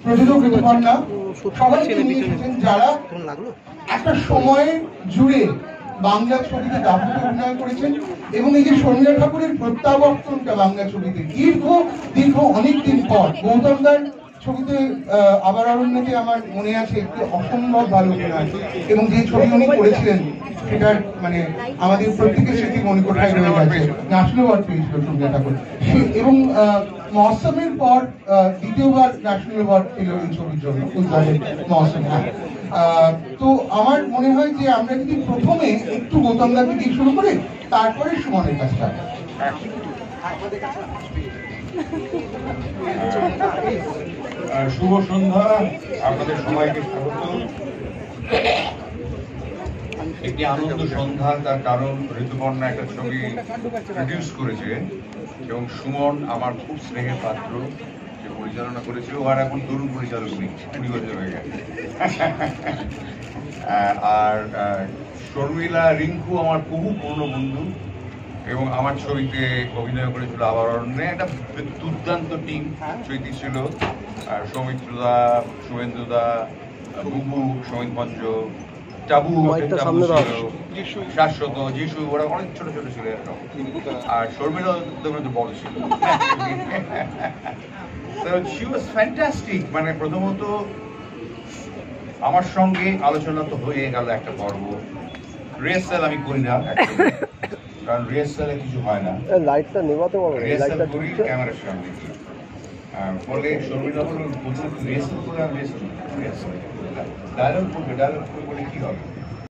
প্রযোজক ঋতুপর্ণা সবাইকে নিয়ে এসেছেন যারা একটা সময় জুড়ে বাংলা ছবিতে দাপুটে অভিনয় করেছেন এবং এই যে শর্মিলা ঠাকুরের প্রত্যাবর্তনটা বাংলা ছবিতে দীর্ঘ অনেকদিন পর গৌতমদার ছবিতে আবার অরণ্যতে আমার মনে আছে একটি অসম্ভব ভালো অভিনয় এবং যে ছবি উনি করেছিলেন সেটার মানে আমাদের প্রত্যেকের স্মৃতি মনে কোথায় রয়ে গেছে। ন্যাশনাল অ্যাওয়ার্ড পেয়েছিল শর্মিলা ঠাকুর এবং মহোৎসবের পর দ্বিতীয়বার ন্যাশনাল অ্যাওয়ার্ড পেল এই ছবির জন্য উদ্বোধন মহোৎসব। তো আমার মনে হয় যে আমরা যদি প্রথমে একটু গৌতমদাকে দিয়ে শুরু করি তারপরে সুমনের কাজটা। শুভ সন্ধ্যা, আপনাদের সবাইকে স্বাগত। একটি আনন্দ সন্ধ্যা, তার কারণ ঋতুপর্ণা একটা ছবি প্রডিউস করেছে এবং সুমন আমার খুব স্নেহের পাত্র, যে পরিচালনা করেছিল। ও আর এখন তরুণ পরিচালক নেই, 20 বছর হয়ে গেছে। আর শর্মিলা রিঙ্কু আমার বহু পুরনো বন্ধু এবং আমার ছবিতে অভিনয় করেছিল আবার অরণ্যে। একটা দুর্দান্ত টিম চৈতি ছিল, আর সৌমিত্রদা, শুভেন্দুদা, বুবু, সৌমিত মঞ্চ, টাবু ছিল, শাশ্বত, যিশু, ওরা অনেক ছোট ছোট ছিল এরকম। আর শর্মিলা তো বড় ছিল। She was fantastic. মানে প্রথমত আমার সঙ্গে আলোচনা তো হয়ে গেল একটা পর্ব। রিহার্সাল আমি করি না, কারণ রিহার্সালে কিছু হয় না, লাইটটা নেভাতে পারবে, রিহার্সাল করি ক্যামেরার সামনে। ফলে শর্মিলা হলো প্রথমে রিহার্সাল করে, আমি রিহার্সাল ডায়লগ করবে, ডায়লগ করে বলে কি হবে।